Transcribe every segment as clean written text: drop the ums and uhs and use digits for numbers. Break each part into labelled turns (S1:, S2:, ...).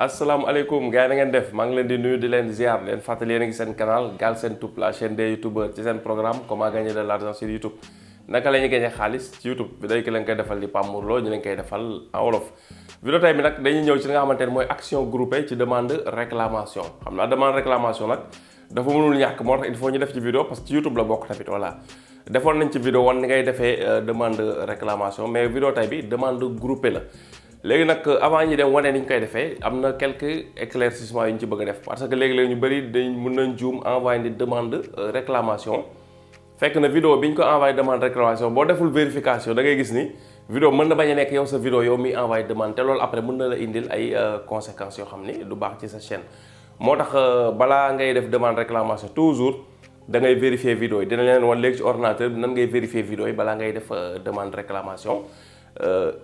S1: asalaamaaleykum gars yi na ngeen def maa ngi leen di nuyu di leen ziar di leen fàttali yéen a ngi seen canal Galsen Tube la chaîne des youtubeurs ci seen programme comment gagner de l'argent sur YouTube. naka la ñuy gagner xaalis ci YouTube bi day ki leen koy defal di Pape Mor Lo ñu leen koy defal en wolof. vidéo tey bi nag dañuy ñëw ci li nga xamante ne mooy action groupée ci demande réclamation xam naa demande réclamation nag dafa mënul ñàkk moo tax il faut ñu def ci vidéo parce que ci YouTube la bokk tamit voilà. defoon nañ ci vidéo wan ni ngay defee demande réclamation mais vidéo tey bi demande groupée la. léegi nag avant ñi dem wane ni ñu koy defee am na quelques éclaircissements yu ñu ci bëgg a def parce que léegi-léegi ñu bëri dañ mën nañ juum envoyé ni demande réclamation fekk na vidéo bi ñu ko envoyé demande réclamation boo deful vérification da ngay gis ni vidéo mën na bañ a nekk yow sa vidéo yow mi envoyé demande te loolu après mën na la indil ay conséquences yoo xam ni du baax ci sa chaîne. moo tax balaa ngay def demande réclamation toujours da ngay vérifier vidéo yi dina leen wan léegi ci ordinateur bi nan ngay vérifier vidéo yi balaa ngay def demande réclamation.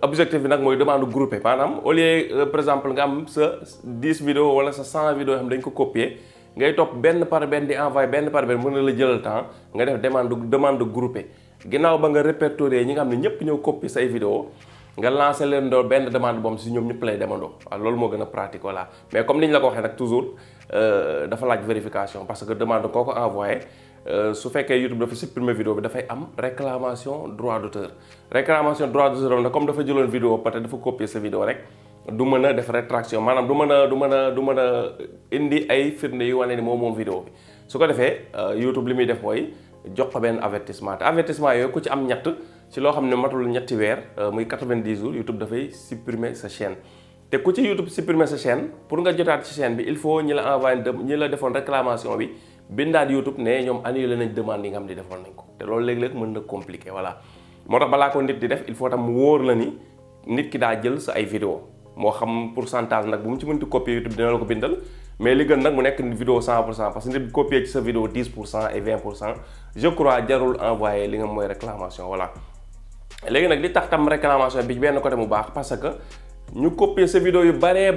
S1: Objectif bi nag mooy demande groupée maanaam au lieu par exemple nga am sa 10 vidéos wala sa 100 vidéos yoo xam dañ ko copier ngay topp benn par benn di envoyé benn par benn mën na la jëlal temps nga def demande groupée ginnaaw ba nga répertorier ñi nga xam ne ñëpp ñëw copier say vidéo nga lancé leen doon benn demande boobu si ñoom ñëpp lay demandoo waaw loolu moo gën a pratique voilà mais comme ni ñu la ko waxee nag toujours dafa laaj vérification parce que demande koo ko envoyé su fekkee YouTube dafa supprimer vidéo bi dafay am réclamation droit d'auteur réclamation droit d'auteur nag comme dafa jëloon vidéo peut-être dafa copier sa vidéo rek du mën a def rétraction maanaam du mën a indi ay firnde yu wane ni moom vidéo bi su ko defee YouTube li muy def mooy jox ko benn avertissement te avertissement yooyu ku ci am ñett ci loo xam ne matul ñetti weer muy 90 jours YouTube dafay supprimer sa chaîne te ku ci YouTube supprimer sa chaîne pour nga jotaat ci chaîne bi il faut ñi la envoyé ñi la defoon réclamation bi bindaat YouTube ne ñoom annulé nañ demande yi nga xam ne defoon nañ ko te loolu léeg-léeg mën na compliqué voilà moo tax balaa ko nit di def il faut tam mu wóor la ni nit ki daa jël sa ay vidéo moo xam pourcentage nag bu mu ci mënti copier YouTube dina la ko bindal mais li gën nag mu nekk vidéo 100% parce que nit copier ci sa vidéo 10% et 20% je crois jarul envoyé li nga mooy réclamation voilà. léegi nag li tax tam réclamation bi benn côté mu baax parce que ñu copier sa vidéo yu bari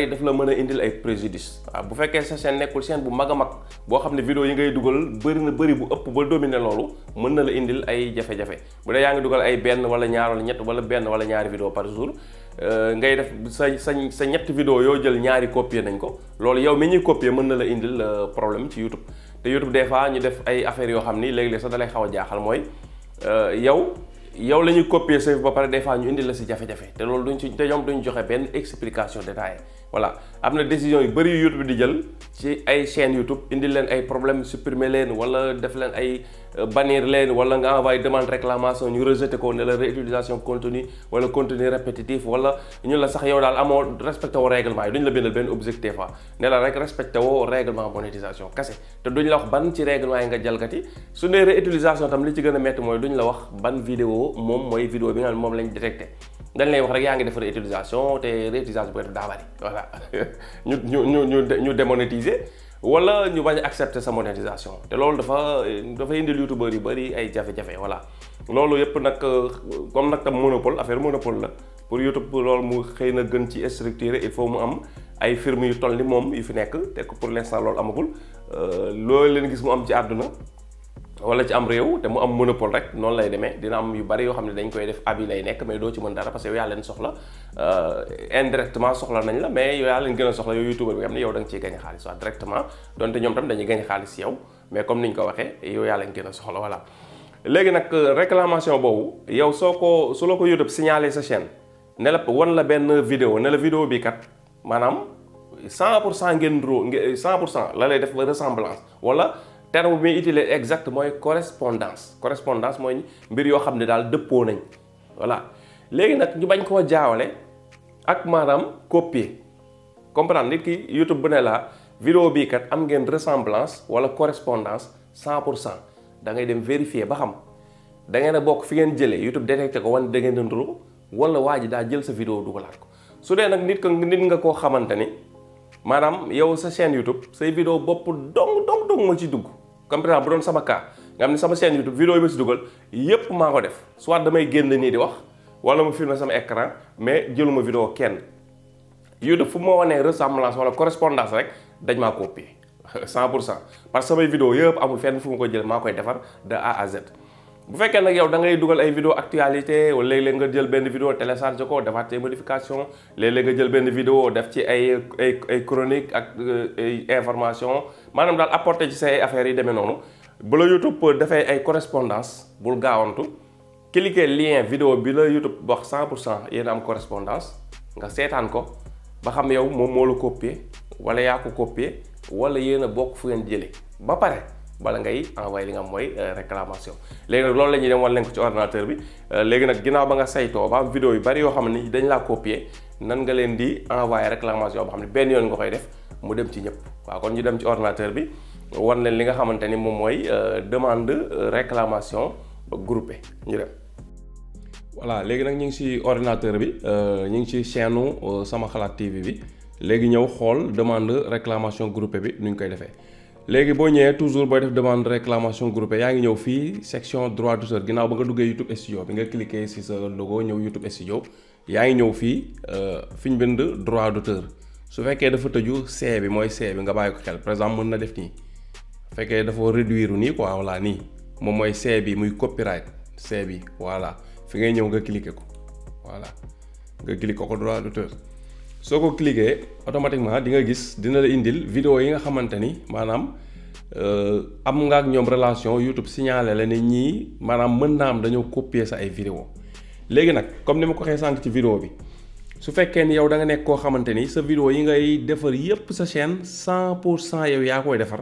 S1: daf la mën a indil ay préjudice waaw bu fekkee sa chaîne nekkul chaîne bu mag a mag boo xam ne vidéo yi ngay dugal bëri bu ëpp ba dominer loolu mën na la indil ay jafe-jafe bu dee yaa ngi dugal ay benn wala ñaar wala ñett wala benn wala ñaari vidéo par jour ngay def sa ñetti vidéo yoo jël ñaari copier nañ ko loolu yow mi ñuy copier mën na la indil problème ci YouTube te YouTube des fois ñu def ay affaires yoo xam ni léegi-léeg sax da lay xaw a jaaxal mooy yow la ñuy copier sa ba pare des fois ñu indi la si jafe-jafe te loolu duñ ci te ñoom duñ joxe benn explication détaillée voilà am na décision yu bëri yu YouTube di jël ci ay chaîne YouTube indi leen ay problème supprimer leen wala def leen ay bannir leen wala nga envoyé demande réclamation ñu rejeté ko ne la réutilisation continue wala contenu répétitif wala ñu la sax yow daal amoo respecté woo règlement yi duñ la bindal benn objectif fa ne la rek respecté woo règlement monétisation kese te duñ la wax ban ci règlement yi nga jalgati su dee réutilisation tam li ci gën a métti mooy duñ la wax ban vidéo moom mooy vidéo bi nga xam ne moom lañ détecté dañ lay wax rek yaa ngi def réutilisation te réutilisation bu def daa bari voilà ñu démonétiser wala ñu bañ a accepter sa monétisation te loolu dafa indil youtubeurs yu bari ay jafe-jafe voilà loolu yëpp nag comme nag tam monopole affaire monopole la pour YouTube loolu mu xëy na gën ci structuré il faut mu am ay firmes yu toll ni moom yu fi nekk te pour l'instant loolu amagul loolu leen gis mu am ci àdduna wala ci am réew te mu am monopole rek noonu lay demee dina am yu bari yoo xam ne dañ koy def abi lay nekk mais doo ci mën dara parce que yow yaa leen soxla indirectement soxla nañ la mais yow yaa leen gën a soxla yow youtubeur bi nga xam ne yow da nga ciy gañ xaalis waaw directement donte ñoom tam dañuy gañ xaalis yow mais comme niñ ko waxee yow yaa leen gën a soxla voilà. léegi nag réclamation boobu yow su la ko YouTube signalé sa chaîne ne la wan la benn vidéo ne la vidéo bi kat maanaam 100% ngeen ro 100% la lay def ressemblance wala. terme bi muy utilisé exact mooy correspondance mooy mbir yoo xam ne daal dëppoo nañ voilà léegi nag ñu bañ koo jaawale ak maanaam copier comprendre nit ki YouTube bu ne la vidéo bii kat am ngeen ressemblance wala correspondance 100% da ngay dem vérifier ba xam da ngeen a bokk fi ngeen jëlee YouTube détecté ko wan da ngeen dënduru wala waa ji daa jël sa vidéo dugalaat ko su dee nag nit nga koo xamante ni maanaam yow sa chaîne YouTube say vidéo bopp dong ma ci dugg comme par exemple bu doon sama cas nga xam ne sama chaîne YouTube vidéo yi ma ci dugal yépp maa ko def soit damay génn nii di wax wala ma filmer sama écran mais jëluma vidéo kenn YouTube fu ma wanee ressemblance wala correspondance rek dañ maa copier 100% parce que samay vidéo yëpp amul fenn fu ma ko jël maa koy defar de A à Z bu fekkee nag yow da ngay dugal ay vidéo actualité wala léeg-léeg nga jël benn vidéo télécharge ko defaat ci modification léeg-léeg nga jël benn vidéo def ci ay chronique ak ay information maanaam daal apporter ci say affaires yi demee noonu bu la YouTube dafay ay correspondance bul gaawantu cliquer lien vidéo bi la YouTube wax 100% yéen am correspondance nga seetaan ko ba xam yow moom moo la copier wala yaa ko copier wala yéen a bokk fu ngeen jëlee ba pare bala ngay envoyé li nga am mooy réclamation léegi nag loolu la ñuy dem wan leen ko ci ordinateur bi léegi nag ginnaaw ba nga saytoo ba am vidéo yu bari yoo xam ne dañ laa copier nan nga leen di envoyé réclamation boo xam ne benn yoon nga koy def mu dem ci ñëpp waaw kon ñu dem ci ordinateur bi wan leen li nga xamante ni moom mooy demande réclamation groupée ñu dem. voilà léegi nag ñu ngi ci ordinateur bi ñu ngi ci chaîne Sama Xalaat TV bi léegi ñëw xool demande réclamation groupée bi nu ñu koy defee. léegi boo ñëwee toujours booy def demande réclamation groupée yaa ngi ñëw fii section droit d'auteur ginnaaw ba nga duggee YouTube Studio bi nga cliquer ci sa logo ñëw YouTube Studio yaa ngi ñëw fii fi ñu bind droit d'auteur su fekkee dafa tëju C bi mooy C bi nga bàyyi ko xel par exemple mën na def nii fekkee dafa réduire nii quoi voilà nii moom mooy C bi muy copyright C bi voilà fi ngay ñëw nga cliquer ko voilà nga cliquer ko droit d'auteur soo ko cliquer automatiquement di nga gis dina la indil vidéo yi nga xamante ni maanaam am nga ak ñoom relation YouTube signalé la ne ñii maanaam mën naa am dañoo copier sa ay vidéo léegi nag comme ni ma ko waxee sànq ci vidéo bi su fekkee ni yow da nga nekk koo xamante ni sa vidéo yi ngay defar yépp sa chaîne 100% yow yaa koy defar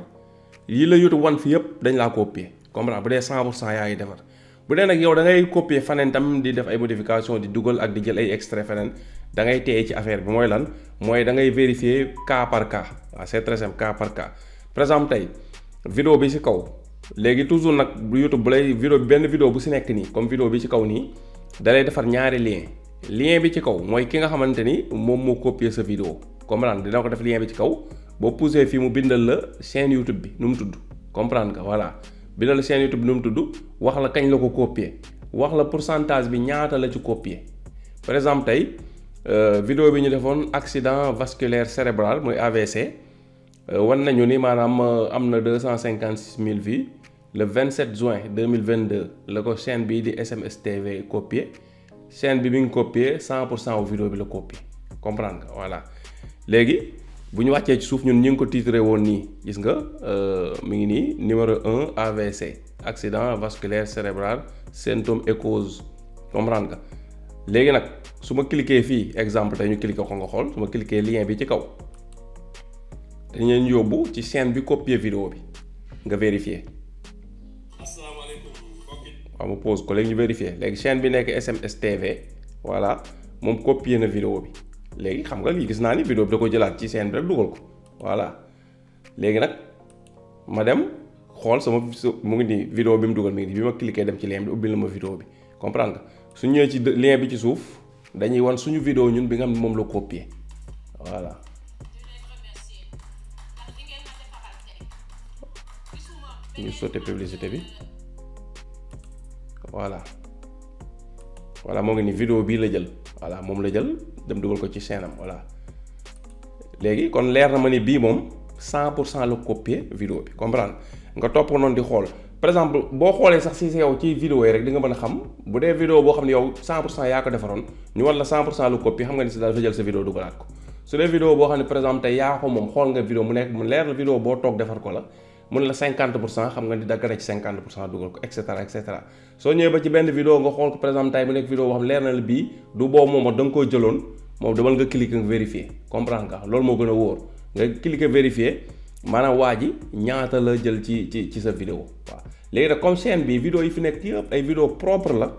S1: yi la YouTube wan fi yépp dañ laa copier comprendre bu dee 100% yaa ngi defar bu dee nag yow da ngay copier faneen tam di def ay modification di dugal ak di jël ay extrait feneen da ngay téye ci affaire bi mooy lan mooy da ngay vérifier cas par cas waaw c'est très simple cas par cas par exemple tey vidéo bi ci kaw léegi toujours nag YouTube bu lay vidéo bi benn vidéo bu ci nekk nii comme vidéo bi ci kaw nii da lay defar ñaari lien bi ci kaw mooy ki nga xamante ni moom moo copier sa vidéo comprendre dina ko def lien bi ci kaw boo poussé fii mu bindal la chaîne YouTube bi nu mu tudd comprendre nga voilà bindal la chaîne YouTube bi nu mu tudd wax la kañ la ko copier wax la pourcentage bi ñaata la ci copier par exemple tey vidéo bi ñu defoon accident vasculaire cérébral mooy AVC wan nañu ni maanaam am na 256 000 vues le 27 juin 2022 la ko chaîne bii di SMS TV copier chaîne bi mi ngi copier 100% wu vidéo bi la copier comprendre nga voilà léegi bu ñu wàccee ci suuf ñun ñu ngi ko titré woon nii gis nga mi ngi nii numéro 1 AVC accident vasculaire cérébral symptômes et causes comprendre nga léegi nag su ma cliquer fii exemple tey ñu cliquer ko nga xool su ma cliquer lien bi ci kaw dañu leen yóbbu ci chaîne bi copier vidéo bi nga vérifier waaw mu pause ko léegi ñu vérifier léegi chaîne bi nekk SMS TV voilà moom copier na vidéo bi léegi xam nga lii gis naa ni vidéo bi da ko jëlaat ci chaîne bi rek dugal ko voilà léegi nag ma dem xool sama mu ngi nii vidéo bi mu dugal mi ngi nii bi ma cliquer dem ci lien bi ubbil na ma vidéo bi comprendre nga su ñëwee ci lien bi ci suuf dañuy wan suñu vidéo ñun bi nga xam ne moom la copier voilà ñu sauté publicité bi voilà moo ngi ni vidéo bii la jël voilà moom la jël dem dugal ko ci chaîne am voilà léegi kon leer na ma ni bii moom 100% la copier vidéo bi comprendre nga topp noonu di xool par exemple boo xoolee sax si yow ci vidéo yi rek di nga mën a xam bu dee vidéo boo xam ne yow 100% yaa ko defaroon ñu war la 100% la copier xam nga ni si dafa jël sa vidéo dugalaat ko su dee vidéo boo xam ne par exemple tey yaa ko moom xool nga vidéo mu nekk mu leer la vidéo boo toog defar ko la mun la 50% xam nga ni dagg na ci 50% dugal ko et cetera soo ñëwee ba ci benn vidéo nga xool ko par exemple tey mu nekk vidéo boo xam leer na la bii du boobu moom da nga koo jëloon moom demal nga cliquer nga vérifier comprendre nga loolu moo gën a wóor nga cliquer vérifier maanaam waa ji ñaata la jël ci sa vidéo waaw léegi nag comme chaîne bi vidéo yi fi nekk yëpp ay vidéo propre la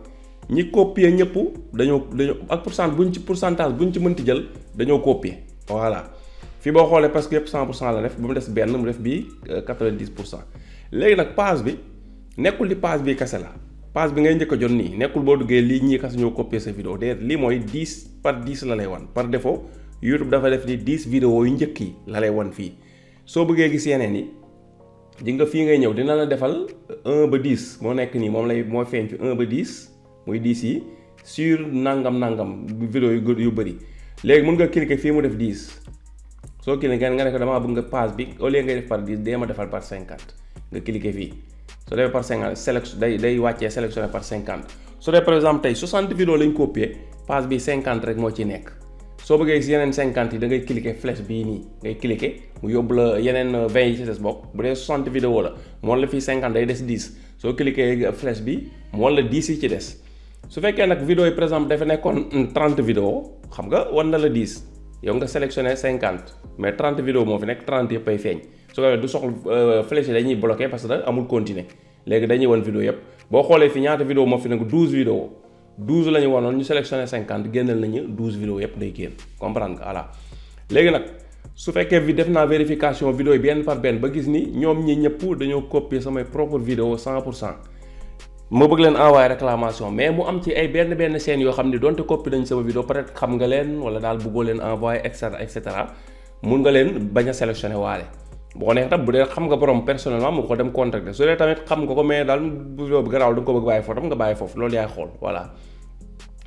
S1: ñi copier ñëpp dañoo ak pourcentage buñ ci mënti jël dañoo copier voilà fii boo xoolee parce que yëpp 100% la def ba mu des benn mu def bii 90% léegi nag page bi nekkul di page bi kese la page bi ngay njëkk a jot nii nekkul boo duggee lii ñii kese ñoo copier sa vidéo déedéet lii mooy 10 par 10 la lay wan par défaut YouTube dafa def ni 10 vidéo yu njëkk yi la lay wan fii soo bëggee gis yeneen yi di nga fii ngay ñëw dina la defal 1 ba 10 moo nekk nii mooy feeñ ci 1 ba 10 muy 10 yi sur nangam vidéo yu bëri léegi mun nga cliquer fii mu def 10 soo cliquer nga ne ko damaa bëgg nga page bi au lieu ngay def par 10 dee ma defal par 50 nga cliquer fii su dee par 50 day wàccee sélectionné par 50 su dee par exemple tey 60 vidéo lañ copier page bi 50 rek moo ci nekk soo bëggee si yeneen 50 yi da ngay cliquer flèche bii nii ngay cliquer mu yóbbu la yeneen 20 yi ci des bokk bu dee 60 vidéo la mu wan la fii 50 day des 10 soo cliquer flèche bi mu wan la 10 yi ci des su fekkee nag vidéo yi par exemple dafa nekkoon 30 vidéo xam nga wan na la 10 yow nga sélectionné 50 mais 30 vidéo moo fi nekk 30 yëpp ay feeñ su ko du soxla flèche yi dañuy bloqué parce que amul continuer léegi dañuy wan vidéo yëpp boo xoolee fi ñaata vidéo moo fi nekk 12 vidéo 12 la ñu wanoon ñu sélectionné 50 génnal nañu 12 vidéo yëpp day génn comprendre nga voilà léegi nag su fekkee bi def naa vérification vidéo yi benn par benn ba gis ni ñoom ñi ñëpp dañoo copier samay propre vidéo 100% ma bëgg leen envoyer réclamation mais mu am ci ay benn scène yoo xam ne donte copie nañ sama vidéo peut-être xam nga leen wala daal bëggoo leen envoyer et cetera mun nga leen bañ a sélectionné waale boo neex tam bu dee xam nga borom personnellement mu ko dem contacter su dee tamit xam nga ko mais daal vidéo bi garaawul da nga ko bëgg bàyyi foofu tam nga bàyyi foofu loolu yaay xool voilà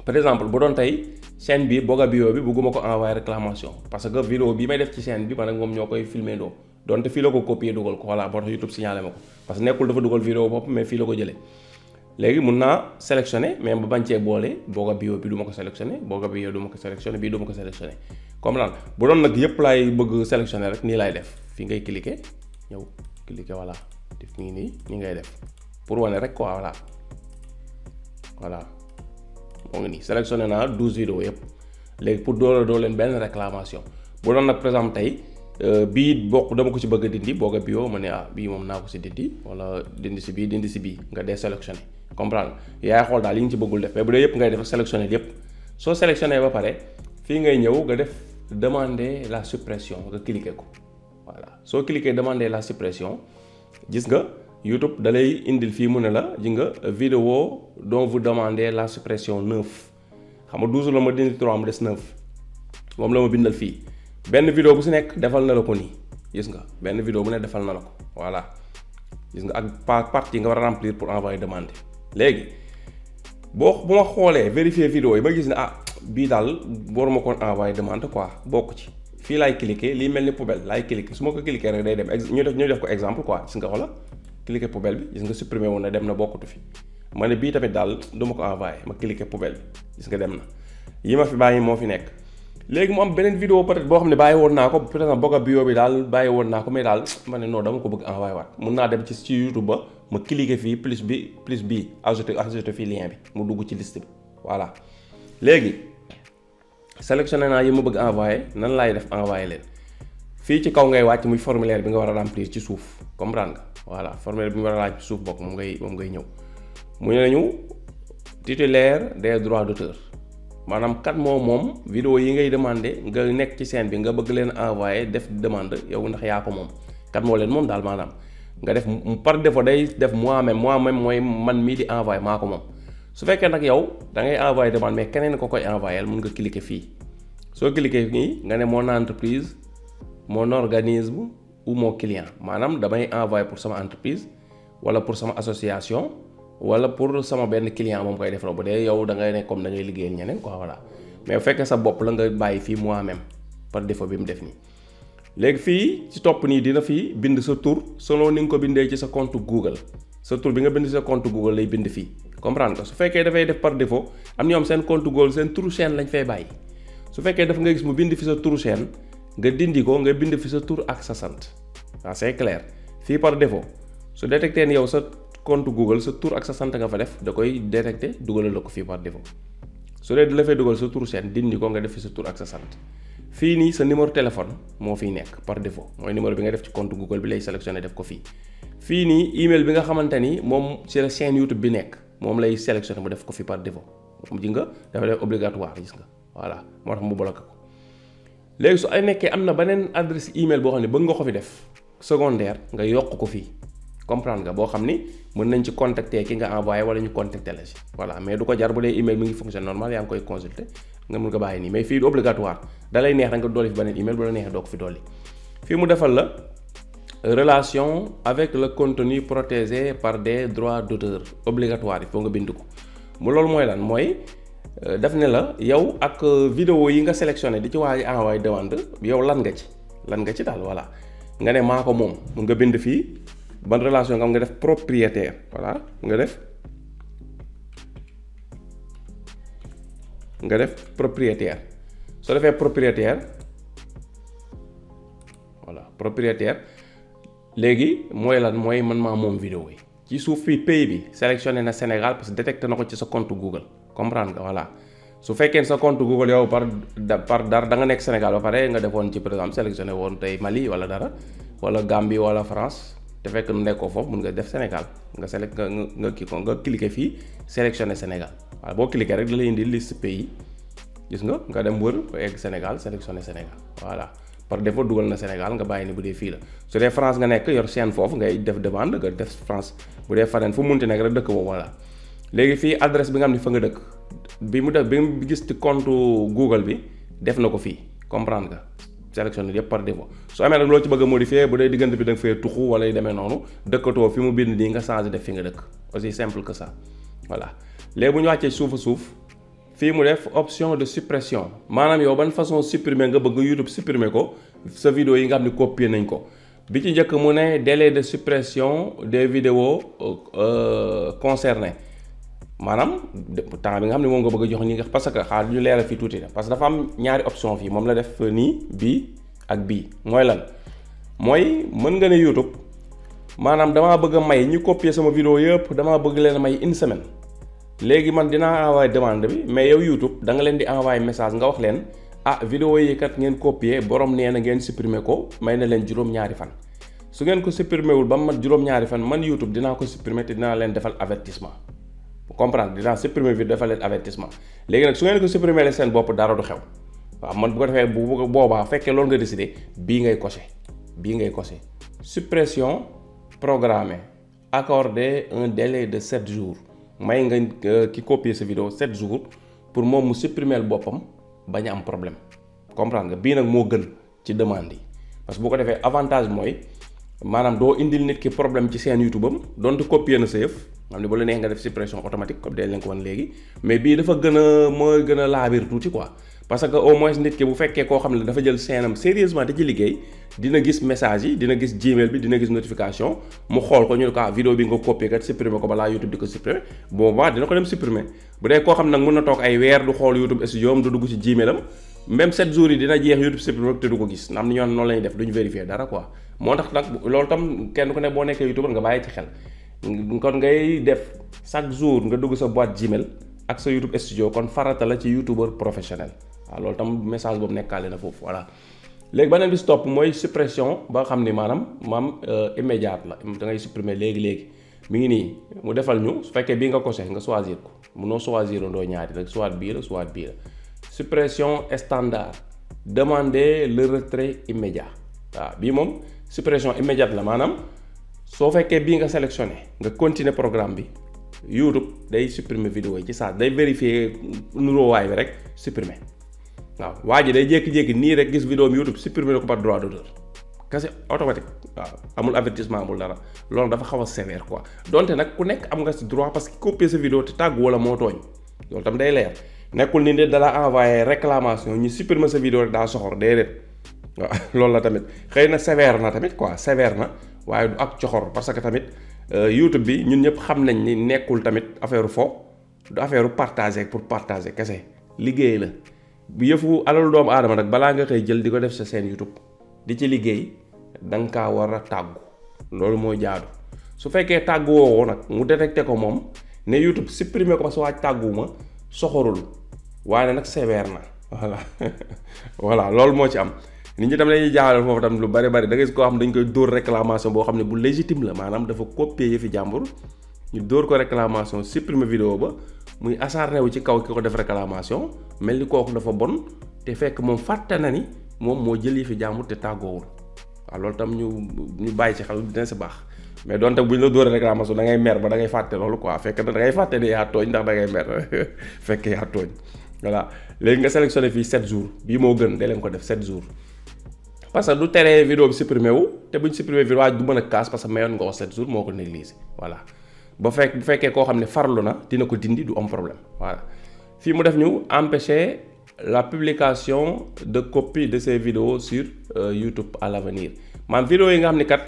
S1: par exemple bu doon tey chaîne bi Boga Bio bi bëgguma ko envoyer réclamation parce que vidéo bi may def ci chaîne bi man ak moom ñoo koy filmer doo donte fii la ko copier dugal ko voilà boo tax YouTube signalé ma ko parce que nekkul dafa dugal vidéo bopp mais fii la ko jëlee léegi mun naa sélectionner mais ba bañ cee boole Boga Bio bi du ma ko sélectionner Boga Bio du ma ko sélectionner bii du ma ko sélectionner comme lan bu doon nag yëpp laay bëgg sélectionner rek nii laay def fii ngay cliquer ñëw cliquer voilà def nii ngay def pour wane rek quoi voilà moo ngi nii sélectionné naa 12 vidéos yëpp léegi pour doo leen benn réclamation bu doon nag par exemple tey bii bokk dama ko ci bëgg a dindi Boga Bio ma ne bii moom naa ko si dindi wala dindi si bii nga désélectionné comprendre yaay xool daal yi nga ci bëggul def mais bu dee yëpp ngay def sélectionné yëpp soo sélectionné ba pare fii ngay ñëw nga def demander la suppression nga cliquer ko voilà soo cliquer demander la suppression gis nga YouTube da lay indil fii mu ne la ji nga vidéo dont vous demandez la suppression 9 xam nga 12 la ma dindi 3 mu des 9 moom la ma bindal fii benn vidéo bu si nekk defal na la ko nii gis nga benn vidéo bu ne defal na la ko voilà gis nga ak partie nga war a remplir pour envoyer demande léegi bu ma xoolee vérifier vidéo yi ba gis ne bii daal waruma koon envoyer demande quoi bokk ci fii laay cliquer lii mel ni poubelle laay cliquer su ma ko cliquer rek day dem ñu def ko exemple quoi gis nga xoola cliquer poubelle bi gis nga supprimer woon na dem na bokkatu fi ma ne bii tamit daal du ma ko envoyer ma cliquer poubelle bi gis nga dem na yi ma fi bàyyi moo fi nekk léegi mu am beneen vidéo peut-être boo xam ne bàyyi woon naa ko par exemple Boga Bio bi daal bàyyi woon naa ko mais daal ma ne non dama ko bëgg envoyer waat mun naa dem ci YouTube ba ma cliquer fii plus bi ajouter fii lien bi mu dugg ci liste bi voilà léegi sélectionné naa yi ma bëgg envoyer nan laay def envoyer leen fii ci kaw ngay wàcc muy formulaire bi nga war a remplir ci suuf comprendre nga voilà formulaire bi nga war a laaj ci suuf bokk moom ngay ñëw mu ne ñu titulaire des droits d'auteur maanaam kat moom vidéo yi ngay demander nga nekk ci chaîne bi nga bëgg leen envoyer def demande yow ndax yaa ko moom kat moo leen moom daal maanaam nga def par défaut day def moi-même mooy man mii di envoyer maa ko moom su fekkee nag yow da ngay envoyer demande mais keneen ko koy envoyer mun nga cliquer fii soo cliquer fii nga ne mon entreprise mon organisme ou mon client maanaam damay envoyer pour sama entreprise wala pour sama association wala pour sama benn client moom koy def la bu dee yow da ngay ne comme da ngay liggéeyal ñeneen quoi voilà mais bu fekkee sa bopp la nga bàyyi fii moi-même par défaut bi mu def nii léegi fii ci topp nii dina fii bind sa tur selon ni nga ko bindee ci sa compte Google sa tur bi nga bind ci sa compte Google lay bind fii comprendre nga su fekkee dafay def par défaut am ñoom seen compte Google seen turu chaîne lañ fay bàyyi su fekkee daf nga gis mu bind fi sa turu chaîne nga dindi ko nga bind fi sa tur ak sa sant waaw c'est clair fii par défaut su détecté ni yow sa compte Google sa tur ak sa sant nga fa def da koy détecté dugalal la ko fii par défaut su dee di la fay dugal sa turu chaîne dindi ko nga def fi sa tur ak sa sant fii nii sa numéro téléphone moo fiy nekk par défaut mooy numéro bi nga def ci compte Google bi lay sélectionné def ko fii nii email bi nga xamante ni moom ci la chaîne YouTube bi nekk moom lay sélectionné mu def ko fi par défaut mu ji nga dafa def obligatoire gis nga voilà moo tax mu bloqué ko léegi su ay nekkee am na beneen adresse email boo xam ne bëgg nga ko fi def secondaire nga yokk ko fii comprendre nga boo xam ni mën nañ ci contacter ki nga envoyé wala ñu contacter la si voilà mais du ko jar bu dee email mi ngi fonctionne normal yaa ngi koy consulter nga mën ko bàyyi nii mais fii du obligatoire da lay neex rek nga dolli fi beneen email bu la neexee doo ko fi dolli fii mu defal la relation avec le contenu protégé par des droits d'auteur obligatoire il faut nga bind ko mu loolu mooy lan mooy daf ne la yow ak vidéo yi nga sélectionné di ci waaj envoyé demande yow lan nga ci daal voilà nga ne maa ko moom mun nga bind fii ban relation nga am nga def propriétaire voilà nga def propriétaire soo defee propriétaire voilà propriétaire léegi mooy lan mooy man maa moom vidéo yi ci suuf fii pays bi sélectionné na Sénégal parce que détecté na ko ci sa compte Google comprendre nga voilà su fekkee sa compte Google yow par dara da nga nekk Sénégal ba pare nga defoon ci par exemple sélectionné woon tey Mali wala dara wala Gambie wala France te fekk nu nekkoo foofu mun nga def Sénégal nga kii ko nga cliqué fii sélectionné Sénégal waaw boo cliqué rek da lay indi liste pays gis nga dem wër ba egg Sénégal sélectionné Sénégal voilà par défaut dugal na Sénégal nga bàyyi ni bu dee fii la su dee France nga nekk yor chaîne foofu ngay def demande nga def France bu dee faneen fu munti nekk rek dëkk boobu voilà léegi fii adresse bi nga xam ne fa nga dëkk bi mu gis ci compte Google bi def na ko fii comprendre nga sélectionné yëpp par défaut soo amee nag loo ci bëgg a modifier bu dee diggante bi da nga fee tuxu wala yu demee noonu dëkkatoo fi mu bind nii nga changé def fi nga dëkk aussi simple que ça voilà léegi bu ñu wàccee suuf fii mu def option de suppression maanaam yow ban façon supprimer nga bëgg YouTube supprimer ko sa vidéo yi nga xam ne copier nañ ko bi ci njëkk mu ne délai de suppression des vidéos concernées maanaam temps bi nga xam ne moom nga bëgg a jox ñi nga parce que xaar ñu leeral fii tuuti parce que dafa am ñaari option fii moom la def nii bii ak bii mooy lan mooy mën nga ne YouTube maanaam damaa bëgg a may ñu copier sama vidéo yëpp damaa bëgg leen a may une semaine léegi man dinaa envoyé demande bi mais yow YouTube da nga leen di envoyé message nga wax leen vidéo yi kat ngeen copier borom nee na ngeen supprimer ko may na leen juróom-ñaari fan su ngeen ko supprimer wul ba mu mat juróom-ñaari fan man YouTube dinaa ko supprimer te dinaa leen defal avertissement comprendre dinaa supprimer vidéo defal leen avertissement léegi nag su ngeen ko supprimer leen seen bopp dara du xew waaw man bu ko defee bu boobaa fekkee loolu nga décidé bii ngay coché suppression programmée accorder un délai de 7 jours may nga ki copier sa vidéo 7 jours pour moom mu supprimer boppam bañ a am problème comprendre nga bii nag moo gën ci demande yi parce que bu ko defee avantage mooy maanaam doo indil nit ki problème ci seen YouTube am donte copier na sa yëf xam ne bu la neex nga def suppression automatique comme dañ leen ko wan léegi mais bii dafa mooy gën a laabir tuuti quoi parce que au moins nit ki bu fekkee koo xam ne dafa jël seenam sérieusement da ci liggéey dina gis message yi dina gis Gmail bi dina gis notification mu xool ko ñu ne ko vidéo bi nga copier kat supprimer ko balaa YouTube di ko supprimer boobaa dina ko dem supprimer bu dee koo xam nag mën na toog ay weer du xool YouTube studio am du dugg ci Gmail am même 7 jours yi dina jeex YouTube supprimer te du ko gis am na ñoon noonu la ñuy def duñu vérifier dara quoi moo tax nag loolu tam kenn ku ne boo nekkee YouTuber nga bàyyi ci xel kon ngay def chaque jour nga dugg sa boîte Gmail ak sa YouTube studio kon farata la ci YouTuber professionnel waaw loolu tam message boobu nekkaale na foofu voilà léegi beneen bi si topp mooy suppression ba xam ni maanaam immédiate la da ngay supprimer léegi mi ngi nii mu defal ñu su fekkee bii nga coché nga choisir ko munoo choisir ndoo ñaari rek soit bii la suppression standard demander le retrait immédiat waaw bii moom suppression immédiate la maanaam soo fekkee bii nga sélectionné nga continuer programme bi YouTube day supprimer vidéo yi ci saa day vérifier nuróowaay bi rek supprimer waaw waa ji day jékki-jékki nii rek gis vidéo bi YouTube supprimer na ko par droit d'auteur kese automatique waaw amul avertissement amul dara loolu dafa xaw a sévère quoi donte nag ku nekk am nga ci droit parce que copier sa vidéo te tàggu wala moo tooñ loolu tam day leer nekkul ni de dala envoyé réclamation ñu supprimer sa vidéo rek daa soxor déedéet waaw loolu la tamit xëy na sévère na tamit quoi sévère na waaye du ak coxor parce que tamit YouTube bi ñun ñëpp xam nañ ni nekkul tamit affaire fo du affaire partager pour partager kese liggéey la bu yëfu alalu doomu aadama nag balaa nga koy jël di ko def sa seen YouTube di ci liggéey da nga kaa war a tàggu loolu mooy jaadu su fekkee tàggu woo nag mu détecté ko moom ne YouTube supprimer ko parce que waaj tàgguwuma soxorul waaye nag sévère na voilà loolu moo ci am. nit ñi tam lañuy jaaxal foofu tam lu bari da ngay gis koo xam dañ koy dóor réclamation boo xam ne bu légitime la maanaam dafa copier yëfi jàmbur ñu dóor ko réclamation supprimer vidéo ba muy acharné wu ci kaw ki ko def réclamation mel ni kooku dafa bon te fekk moom fàtte na ni moom moo jël yëfi jàmbur te tàggoowul waaw loolu tam ñu bàyyi ci xel dina si baax mais donte bu ñu la dóoree réclamation da ngay mer ba da ngay fàtte loolu quoi fekk na da ngay fàtte ne yaa tooñ ndax da ngay mer fekk yaa tooñ voilà léegi nga sélectionné fii 7 jours bii moo gën da leen ko def 7 jours parce que du teree vidéo bi supprimer wu te buñ supprimer vidéo waaj du mën a kaas parce que mayoon nga ko 7 jours moo ko négligé voilà bu fekkee koo xam ne farlu na dina ko dindi du am problème voilà fii mu def ñu empêcher la publication de copie de ces vidéos sur YouTube à l'avenir maanaam vidéo yi nga xam ne kat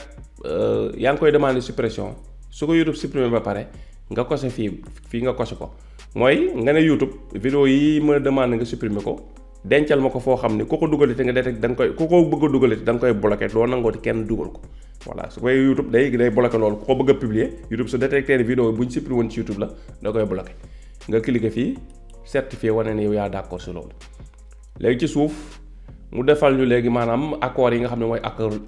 S1: yaa ngi koy demander suppression su ko YouTube supprimer ba pare nga coché fii nga coché ko mooy nga ne YouTube vidéo yi ma demande nga supprimer ko dencal ma ko foo xam ne ku ko dugalati nga détecté da nga koy ku ko bëgg a dugalati da nga koy bloqué doo nangooti kenn dugal ko voilà su koy YouTube day bloqué loolu ku ko bëgg a publier YouTube su détecté ne vidéo bu ñu supprimer woon ci YouTube la da koy bloqué nga cliquer fii certifié wane ne yow yaa d'accord si loolu léegi ci suuf mu defal ñu léegi maanaam accords yi nga xam ne mooy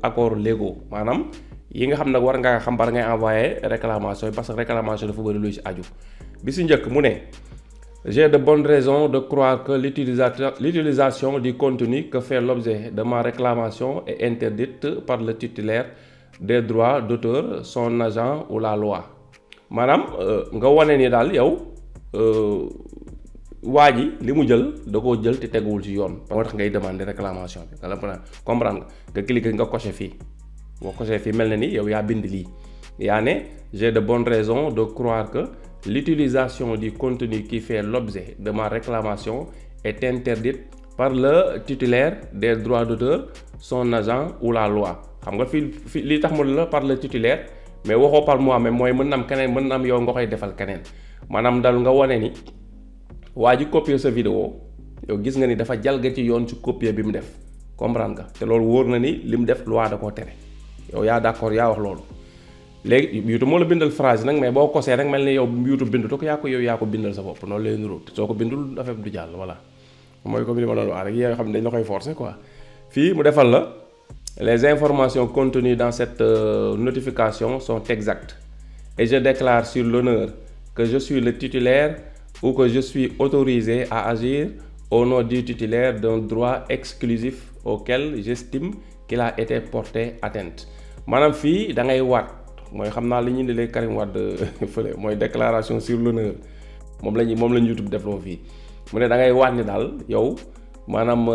S1: accords légaux maanaam yi nga xam ne war ngaa xam bara ngay envoyer réclamation yi parce que réclamation dafa bëri luy ci aju bi si njëkk mu ne j'ai de bonnes raisons de croire que l'utilisation du contenu que fait l'objet de ma réclamation est interdite par le titulaire des droits d'auteur, son agent ou la loi maanaam nga wane ni daal yow waa ji li mu jël da koo jël te teguwul ci yoon moo tax ngay demander réclamation bi nga la comprendre nga cliquer nga coché fii boo coché fii mel na ni yow yaa bind lii yaa ne j'ai de bonnes raisons de croire que l'utilisation du contenu qui fait l'objet de ma réclamation est interdite par le titulaire des droits d'auteur, son agent ou la loi xam nga fii lii tax mu la par le titulaire mais waxoo par moi-même mooy mën na am keneen mën na am yow nga koy defal keneen maanaam dal nga wane ni waa ji copier sa vidéo yow gis nga ni dafa jalgati yoon ci copier bi mu def comprendre nga te loolu wóor na ni li mu def loi da koo tere yow yaa d'accord yaa wax loolu léegi YouTube moo la bindal phrase nag mais boo kosee rek mel ni yow YouTube bindu ko yaa ko bindal sa bopp noonu lay niróo soo ko bindul affaire bi du jàll voilà mooy comme li ma doon wax rek yoo xam ne dañ la koy forcer quoi fii mu defal la les informations contenues dans cette notification sont exactes et je déclare sur l'honneur que je suis le titulaire ou que je suis autorisé à agir au nom du titulaire d'un droit exclusif auquel j'estime qu'il a été porté atteinte maanaam fii da ngay waat mooy xam naa li ñu indilee Karim Wade fële mooy déclaration sur l'honneur moom la YouTube defloo fii mu ne da ngay waat ni daal yow maanaam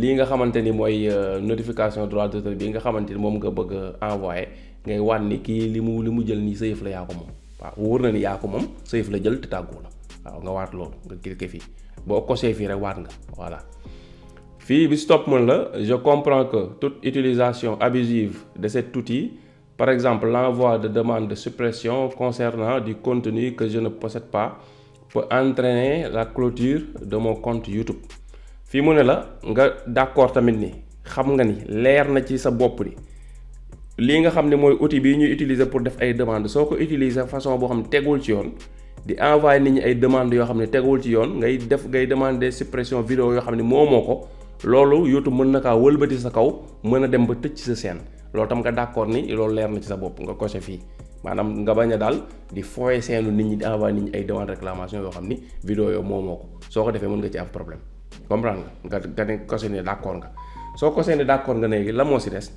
S1: lii nga xamante ni mooy notification droit d'auteur bi nga xamante ni moom nga bëgg a envoyer ngay waat ni kii li mu jël nii sa yëf la yaa ko moom waaw wóor na ni yaa ko moom sa yëf la jël te tàggoo la waaw nga waat loolu nga cliquer fii boo coché fii rek waat nga voilà fii bi stop mën la je comprends que toute utilisation abusive de cet outil par exemple l'envoi de demandes de suppression concernant du contenu que je ne possède pas peut entraîner la clôture de mon compte YouTube fii mu ne la nga d'accord tamit ni xam nga ni leer na ci sa bopp ni lii nga xam ne mooy outil bii ñuy utiliser pour def ay demandes soo ko utiliser façon boo xam ne tegul ci yoon di envoyer nit ñi ay demandes yoo xam ne tegul ci yoon ngay demander suppression vidéo yoo xam ne moomoo ko loolu YouTube mën na kaa wëlbati sa kaw mën a dem ba tëj ci sa chaîne loolu tam nga d'accord ni loolu leer na ci sa bopp nga coché fii maanaam nga bañ a daal di fooye seenu nit ñi di envoyer nit ñi ay demande réclamation yoo xam ni vidéo yoo moomoo ko soo ko defee mën nga ci am problème comprendre nga ne coché ne d'accord nga soo coché ne d'accord nga léegi la moo si des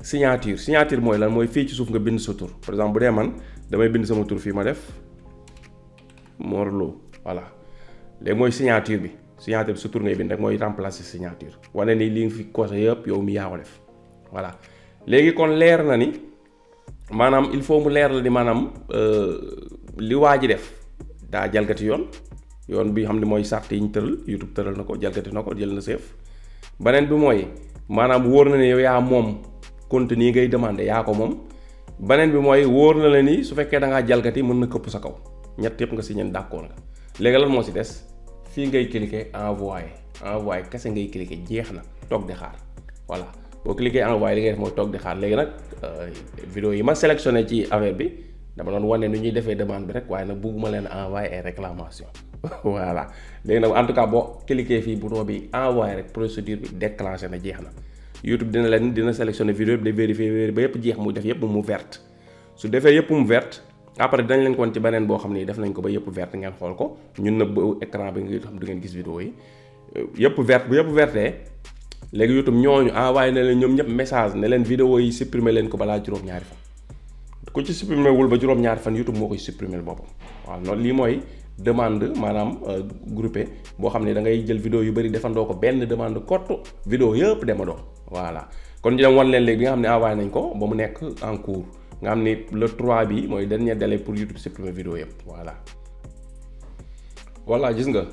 S1: signature mooy lan mooy fii ci suuf nga bind sa tur par exemple bu dee man damay bind sama tur fii ma def Mor Lo voilà léegi mooy signature bi sa tur ngay bind rek mooy remplacer signature wane ni li nga fi coché yëpp yow mi yaa ko def voilà léegi kon leer na ni maanaam il faut mu leer la ni maanaam li waa ji def daa jalgati yoon bi xam ne mooy sart yi ñu tëral YouTube tëral na ko jalgati na ko jël na seef beneen bi mooy maanaam wóor na ne yow yaa moom contenu ngay demandé yaa ko moom beneen bi mooy wóor na la ni su fekkee da ngaa jalgati mën na këpp sa kaw ñett yëpp nga signé d'accord nga léegi lan moo si des fii ngay cliquer envoyer kese ngay cliquer jeex na toog di xaar voilà boo cliquer envoyer li ngay def mooy toog di xaar léegi nag vidéo yi ma sélectionné ci affaire bi dama doon wane nu ñuy defee demande bi rek waaye nag bugguma leen envoyer ay réclamation voilà léegi nag en tout cas boo cliquer fii bouton bi envoyer rek procédure bi déclenché na jeex na YouTube dina sélectionné vidéo bi di vérifier ba yëpp jeex mu def yëpp mu verte su defee yëpp mu verte après dañ leen ko woon ci beneen boo xam ni def nañ ko ba yëpp verte ngeen xool ko ñun nëbb écran bi nga xam du ngeen gis vidéo yi yëpp verte bu yëpp vertee léegi YouTube ñooñu envoyé na leen ñoom ñëpp message ne leen vidéo yi supprimer leen ko balaa juróom-ñaari fan ku ci supprimer wul ba juróom-ñaari fan YouTube moo koy supprimer boppam waaw noonu lii mooy demande maanaam groupé boo xam ne da ngay jël vidéo yu bëri defandoo ko benn demande kott vidéo yëpp demandoo voilà kon ñu dem wan leen léegi bi nga xam ne envoyé nañ ko ba mu nekk en cours nga xam ni le 3 bi mooy dernier délai pour YouTube supprimer vidéo yëpp voilà gis nga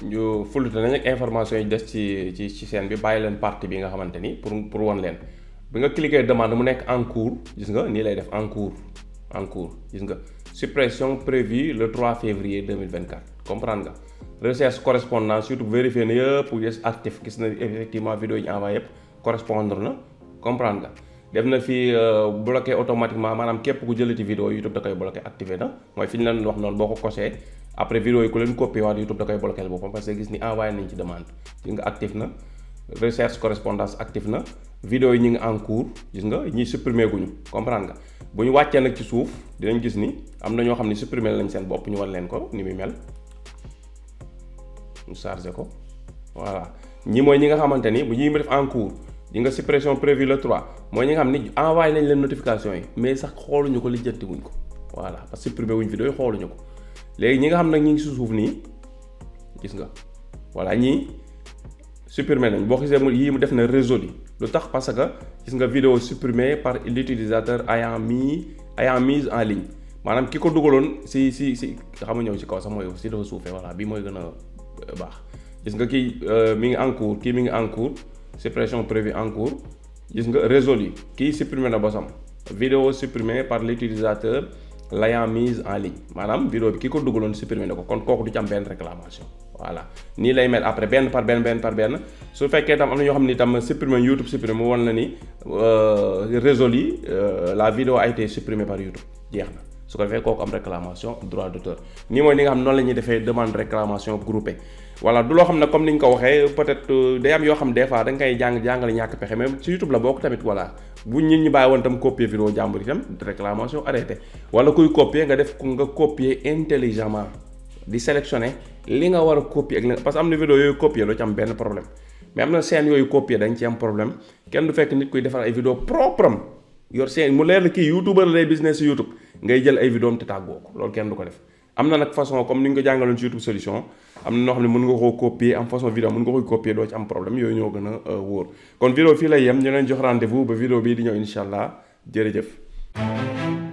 S1: ñu fulute nañ ak information yi des ci chaîne bi bàyyi leen partie bi nga xamante ni pour wan leen bi nga cliquer demande mu nekk en cours gis nga nii lay def en cours gis nga suppression prévue le 3 février 2024 comprendre nga recherche correspondance YouTube vérifié na yëpp gis actif gis na effectivement vidéo yi ñu envoyé yëpp correspondre na comprendre nga def na fi bloqué automatiquement maanaam képp ku jëlati vidéo YouTube da koy bloqué activé na mooy fi ñu leen wax noonu boo ko coché après vidéo yi ku leen copié waat YouTube da koy bloqué la boppam parce que gis ni envoyé nañ ci demande gis nga actif na recherche correspondance actif na vidéo yi ñu ngi en cours gis nga ñiy supprimer guñu comprendre nga bu ñu wàccee nag ci suuf dinañ gis ni am na ñoo xam ne supprimer lañ seen bopp ñu wan leen ko ni muy mel ñu chargé ko voilà ñi mooy ñi nga xamante ni bu ñuy def en cours di nga suppression prévue le 3 mooy ñi nga xam ni envoyé nañ leen notification yi mais sax xooluñu ko lijjanti wuñ ko voilà parce que supprimer wuñ vidéo yi xooluñu ko léegi ñi nga xam nag ñi ngi si suuf nii gis nga voilà ñii supprimer nañ boo gisee yii mu def na résolu lu tax parce que gis nga vidéo supprimée par l'utilisateur ayant mise en ligne maanaam ki ko dugaloon si xam nga ñëw ci kaw sax mooy si dafa suufee voilà bii mooy gën a baax gis nga kii mi ngi en cours kii mi ngi en cours suppression prévue en cours gis nga résolu kii supprimer na bosam vidéo supprimée par l'utilisateur l'ayant mise en ligne maanaam vidéo bi ki ko dugaloon supprimer na ko kon kooku du ci am benn réclamation voilà nii lay mel après benn par benn su fekkee tam am na ñoo xam ni tam supprimer YouTube supprimer mu wan na ni résolu la vidéo a été supprimée par YouTube jeex na su ko defee kooku am réclamation droit d'auteur nii mooy ni nga xam noonu la ñuy defee demande réclamation groupée voilà du loo xam ne comme ni ñu ko waxee peut-être day am yoo xam des fois da nga koy jàngale ñàkk pexe même ci YouTube la bokk tamit voilà bu nit ñi bàyyi woon tam copier vidéo jàmbur itam réclamation arrêté wala kuy copier nga def nga copier intelligemment di sélectionner li nga war a copier ak parce que am na vidéo yooyu copier doo ci am benn problème mais am na scène yooyu copier dañ ci am problème kenn du fekk nit kuy defar ay vidéo propre am yor scène mu leer la kii youtubeur lay business YouTube ngay jël ay vidéo am te tàggoo ko loolu kenn du ko def am na nag façon comme ni ñu ko jàngaloon ci YouTube solution am na noo xam ne mën nga koo copier am façon vidéo mën nga koy copier doo ci am problème yooyu ñoo gën a wóor kon vidéo fii lay yem ñu leen jox rendez-vous ba vidéo bii di ñëw incha allah jërëjëf